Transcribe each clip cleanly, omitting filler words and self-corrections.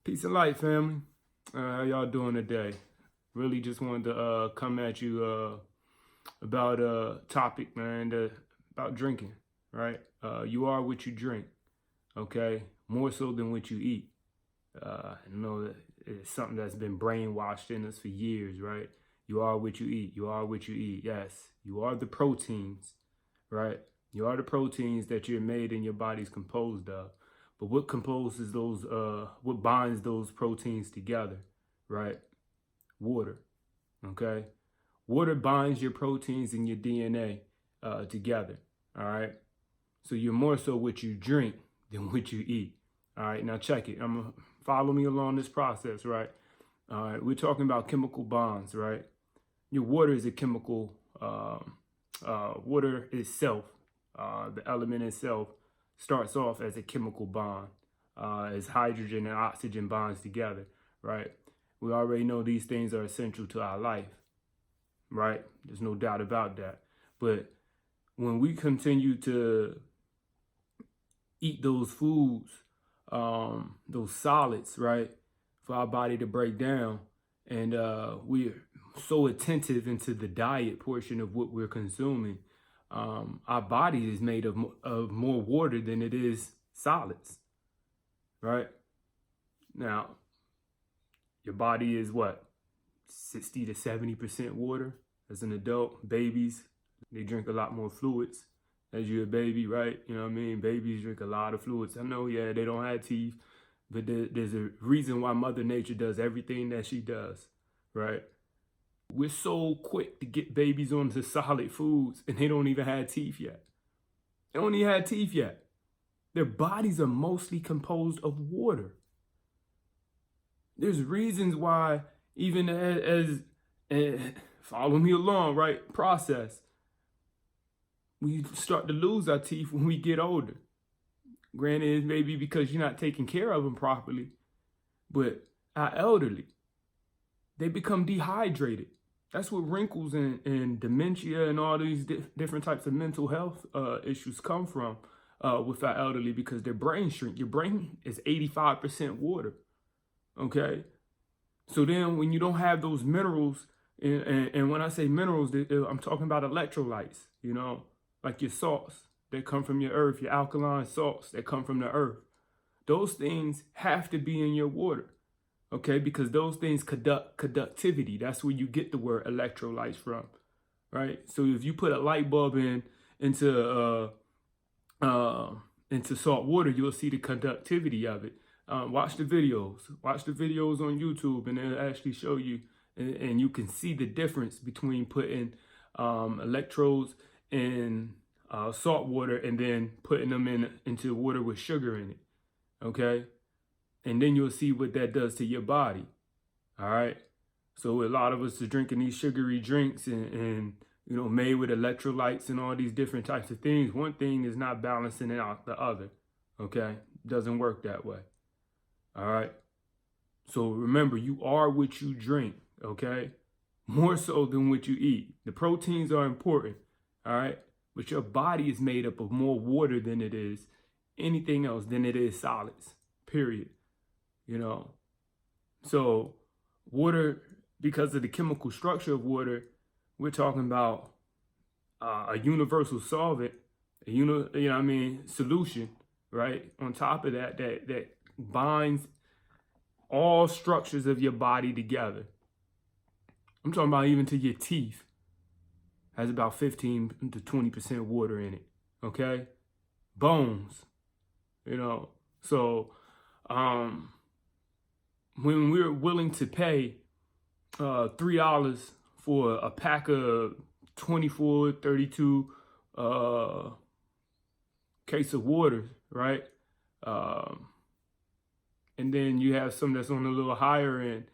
Peace and light, family. How y'all doing today? Really just wanted to come at you about a topic, man, about drinking, right? You are what you drink, okay? More so than what you eat. I know that it's something that's been brainwashed in us for years, right? You are what you eat. You are what you eat. Yes, you are the proteins, right? You are the proteins that you're made and your body's composed of. But what composes those, what binds those proteins together, right? Water, okay? Water binds your proteins and your DNA together, all right? So you're more so what you drink than what you eat, all right? Now check it. Follow me along this process, right? All right, we're talking about chemical bonds, right? Your water is a chemical, water itself, the element itself, starts off as a chemical bond, as hydrogen and oxygen bonds together, right? We already know these things are essential to our life, right? There's no doubt about that. But when we continue to eat those foods, those solids, right, for our body to break down, and we're so attentive into the diet portion of what we're consuming, our body is made of more water than it is solids, right? Now, your body is what? 60 to 70% water. As an adult, babies, they drink a lot more fluids. As you're a baby, right? You know what I mean? Babies drink a lot of fluids. I know, yeah, they don't have teeth, but there's a reason why Mother Nature does everything that she does, right? We're so quick to get babies onto solid foods, and they don't even have teeth yet. They don't even have teeth yet. Their bodies are mostly composed of water. There's reasons why, even as follow me along, right? Process. We start to lose our teeth when we get older. Granted, maybe because you're not taking care of them properly, but our elderly, they become dehydrated. That's what wrinkles and dementia and all these different types of mental health issues come from with our elderly, because their brain shrink. Your brain is 85% water, okay? So then when you don't have those minerals, and when I say minerals, I'm talking about electrolytes, you know, like your salts that come from your earth, your alkaline salts that come from the earth. Those things have to be in your water. Okay, because those things conduct conductivity. That's where you get the word electrolytes from, right? So if you put a light bulb into salt water, you'll see the conductivity of it. Watch the videos. Watch the videos on YouTube, and it'll actually show you, and you can see the difference between putting electrodes in salt water and then putting them into water with sugar in it. Okay. And then you'll see what that does to your body. All right. So a lot of us are drinking these sugary drinks and you know, made with electrolytes and all these different types of things. One thing is not balancing out the other. Okay. Doesn't work that way. All right. So remember, you are what you drink. Okay. More so than what you eat. The proteins are important. All right. But your body is made up of more water than it is anything else, than it is solids. Period. You know, so water, because of the chemical structure of water, we're talking about a universal solvent, solution, right? On top of that, that binds all structures of your body together. I'm talking about even to your teeth, has about 15 to 20% water in it. Okay, bones, you know, so when we're willing to pay $3 for a pack of 24, 32 case of water, right? And then you have some that's on a little higher end,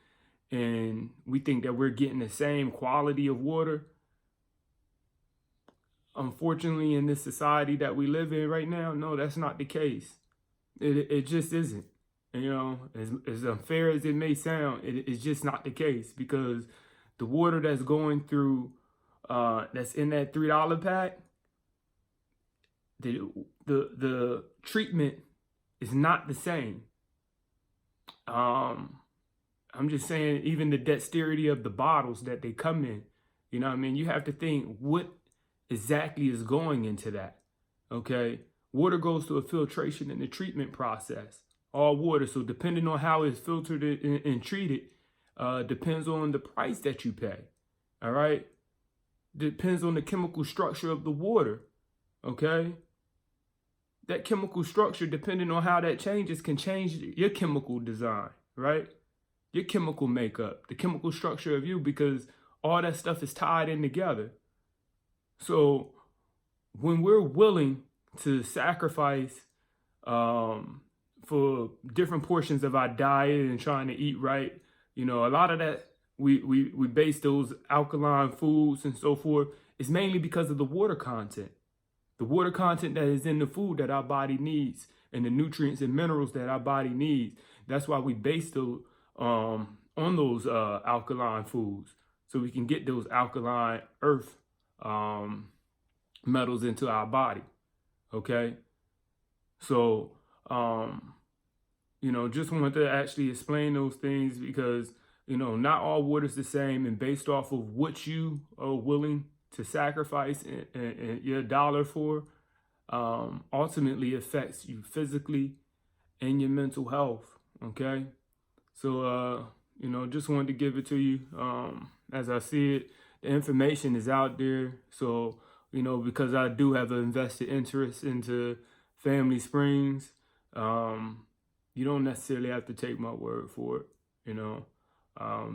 and we think that we're getting the same quality of water. Unfortunately, in this society that we live in right now, no, that's not the case. It just isn't. You know, as unfair as it may sound, it's just not the case, because the water that's going through, that's in that $3 pack, the treatment is not the same. I'm just saying, even the dexterity of the bottles that they come in, you know what I mean? You have to think what exactly is going into that, okay? Water goes through a filtration in the treatment process, all water. So depending on how it's filtered and treated, depends on the price that you pay, all right? Depends on the chemical structure of the water, okay? That chemical structure, depending on how that changes, can change your chemical design, right? Your chemical makeup, the chemical structure of you, because all that stuff is tied in together. So when we're willing to sacrifice for different portions of our diet and trying to eat right, you know, a lot of that we base those alkaline foods and so forth is mainly because of the water content. The water content that is in the food that our body needs and the nutrients and minerals that our body needs. That's why we base those on those alkaline foods, so we can get those alkaline earth metals into our body. Okay, so you know, just wanted to actually explain those things, because you know, not all water is the same, and based off of what you are willing to sacrifice and your dollar for, ultimately affects you physically and your mental health. Okay, so you know, just wanted to give it to you. As I see it, the information is out there. So you know, because I do have an invested interest into Family Springs, you don't necessarily have to take my word for it. You know,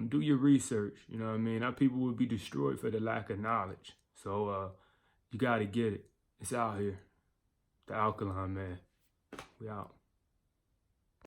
do your research. You know what I mean? Our people would be destroyed for the lack of knowledge. So you got to get it. It's out here. The Alkaline, man. We out.